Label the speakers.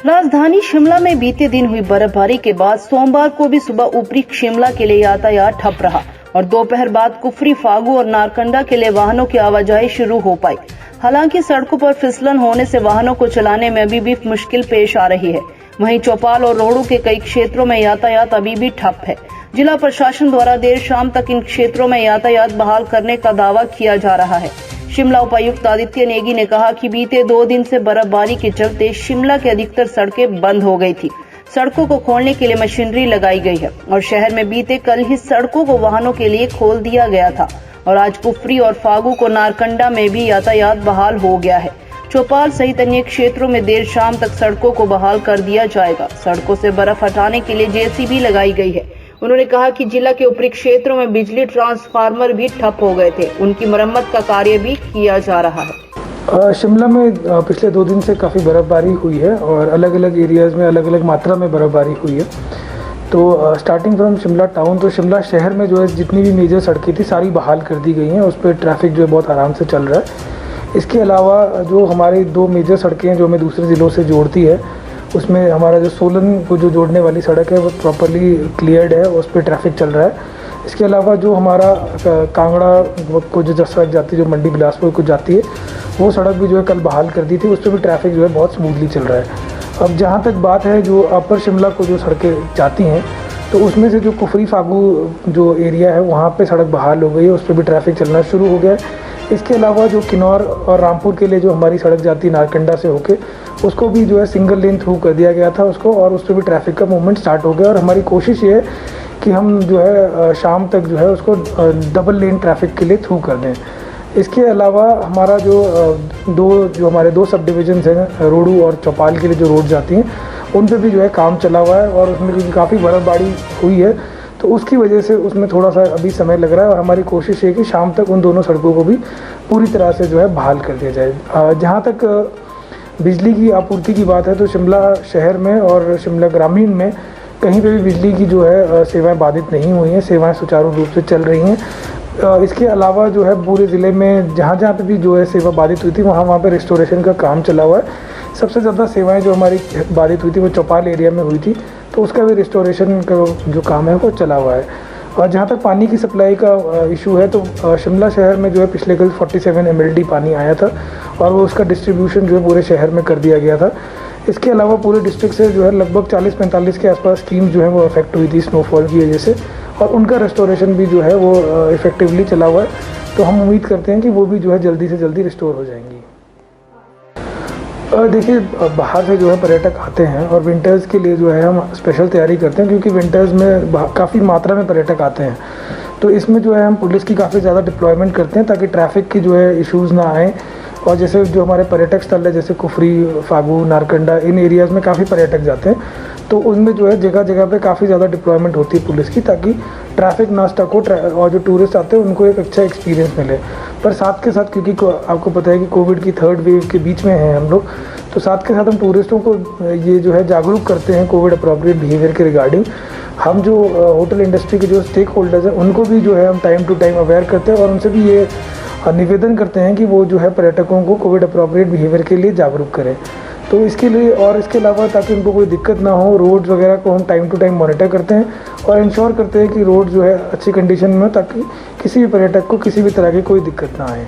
Speaker 1: राजधानी शिमला में बीते दिन हुई बर्फबारी के बाद सोमवार को भी सुबह ऊपरी शिमला के लिए यातायात ठप रहा और दोपहर बाद कुफरी, फागू और नारकंडा के लिए वाहनों की आवाजाही शुरू हो पाई। हालांकि सड़कों पर फिसलन होने से वाहनों को चलाने में अभी भी मुश्किल पेश आ रही है। वहीं चौपाल और रोहड़ू के कई क्षेत्रों में यातायात अभी भी ठप है। जिला प्रशासन द्वारा देर शाम तक इन क्षेत्रों में यातायात बहाल करने का दावा किया जा रहा है। शिमला उपायुक्त आदित्य नेगी ने कहा कि बीते 2 दिन से बर्फबारी के चलते शिमला की अधिकतर सड़कें बंद हो गई थी। सड़कों को खोलने के लिए मशीनरी लगाई गई है और शहर में बीते कल ही सड़कों को वाहनों के लिए खोल दिया गया था और आज कुफरी और फागू को नारकंडा में भी यातायात बहाल हो गया है। चौपाल सहित अन्य क्षेत्रों में देर शाम तक सड़कों को बहाल कर दिया जाएगा। सड़कों से बर्फ हटाने के लिए जेसीबी लगाई गई है। उन्होंने कहा कि जिला के ऊपरी क्षेत्रों में बिजली ट्रांसफार्मर भी ठप हो गए थे, उनकी मरम्मत का कार्य भी किया जा रहा है।
Speaker 2: शिमला में पिछले 2 दिन से काफ़ी बर्फबारी हुई है और अलग अलग एरियाज़ में अलग अलग मात्रा में बर्फबारी हुई है। तो स्टार्टिंग फ्रॉम शिमला टाउन, तो शिमला शहर में जो है जितनी भी मेजर सड़कें थी सारी बहाल कर दी गई हैं। उस पर ट्रैफिक जो है बहुत आराम से चल रहा है। इसके अलावा जो हमारी 2 मेजर सड़कें हैं जो हमें दूसरे ज़िलों से जोड़ती है, उसमें हमारा जो सोलन को जो जोड़ने वाली सड़क है वो प्रॉपर्ली क्लियर्ड है, उस पर ट्रैफिक चल रहा है। इसके अलावा जो हमारा कांगड़ा को जो सड़क जाती है, जो मंडी बिलासपुर को जाती है, वो सड़क भी जो है कल बहाल कर दी थी। उस पर भी ट्रैफिक जो है बहुत स्मूथली चल रहा है। अब जहाँ तक बात है जो अपर शिमला को जो सड़कें जाती हैं, तो उसमें से जो कुफरी फागू जो एरिया है वहाँ पे सड़क बहाल हो गई है, उस पर भी ट्रैफिक चलना शुरू हो गया है। इसके अलावा जो किन्नौर और रामपुर के लिए जो हमारी सड़क जाती है नारकंडा से होके, उसको भी जो है सिंगल लेन थ्रू कर दिया गया था उसको, और उस पर भी ट्रैफिक का मूवमेंट स्टार्ट हो गया। और हमारी कोशिश ये है कि हम जो है शाम तक जो है उसको डबल लेन ट्रैफिक के लिए थ्रू कर दें। इसके अलावा हमारा जो हमारे 2 सब डिविजन्स हैं, रोहड़ू और चौपाल के लिए जो रोड जाती हैं, उन पे भी जो है काम चला हुआ है और उसमें भी काफ़ी बर्फबारी हुई है, तो उसकी वजह से उसमें थोड़ा सा अभी समय लग रहा है। और हमारी कोशिश है कि शाम तक उन दोनों सड़कों को भी पूरी तरह से जो है बहाल कर दिया जाए। जहाँ तक बिजली की आपूर्ति की बात है, तो शिमला शहर में और शिमला ग्रामीण में कहीं पे भी बिजली की जो है सेवाएं बाधित नहीं हुई हैं, सेवाएं सुचारू रूप से चल रही हैं। इसके अलावा जो है पूरे ज़िले में जहाँ पे भी जो है सेवा बाधित हुई थी वहाँ पे रिस्टोरेशन का काम चला हुआ है। सबसे ज़्यादा सेवाएं जो हमारी बाधित हुई थी वो चौपाल एरिया में हुई थी, तो उसका भी रिस्टोरेशन का जो काम है वो चला हुआ है। और जहाँ तक पानी की सप्लाई का इशू है, तो शिमला शहर में जो है पिछले कल 47 MLD पानी आया था और वो उसका डिस्ट्रीब्यूशन जो है पूरे शहर में कर दिया गया था। इसके अलावा पूरे डिस्ट्रिक्ट से जो है लगभग 40-45 के आसपास स्कीम जो है वो अफेक्ट हुई थी स्नोफॉल की वजह से, और उनका रेस्टोरेशन भी जो है वो इफेक्टिवली चला हुआ है। तो हम उम्मीद करते हैं कि वो भी जो है जल्दी से जल्दी रिस्टोर हो जाएंगी। देखिए, बाहर से जो है पर्यटक आते हैं और विंटर्स के लिए जो है हम स्पेशल तैयारी करते हैं, क्योंकि विंटर्स में काफ़ी मात्रा में पर्यटक आते हैं। तो इसमें जो है हम पुलिस की काफ़ी ज़्यादा डिप्लॉयमेंट करते हैं ताकि ट्रैफिक की जो है इश्यूज़ ना आएँ। और जैसे जो हमारे पर्यटक स्थल है, जैसे कुफरी, फागू, नारकंडा, इन एरियाज़ में काफ़ी पर्यटक जाते हैं, तो उनमें जो है जगह जगह पे काफ़ी ज़्यादा डिप्लॉयमेंट होती है पुलिस की, ताकि ट्रैफिक ना स्टक हो और जो टूरिस्ट आते हैं उनको एक अच्छा एक्सपीरियंस मिले। पर साथ के साथ, क्योंकि आपको पता है कि कोविड की 3rd वेव के बीच में हैं हम लोग, तो साथ के साथ हम टूरिस्टों को ये जो है जागरूक करते हैं कोविड अप्रोप्रिएट बिहेवियर के रिगार्डिंग। हम जो होटल इंडस्ट्री के जो स्टेक होल्डर्स हैं उनको भी जो है हम टाइम टू टाइम अवेयर करते हैं और उनसे भी ये निवेदन करते हैं कि वो जो है पर्यटकों को कोविड अप्रोप्रिएट बिहेवियर के लिए जागरूक करें। तो इसके लिए और इसके अलावा ताकि उनको कोई दिक्कत ना हो, रोड्स वगैरह को हम टाइम टू टाइम मॉनिटर करते हैं और इंश्योर करते हैं कि रोड जो है अच्छी कंडीशन में हो, ताकि किसी भी पर्यटक को किसी भी तरह की कोई दिक्कत ना आए।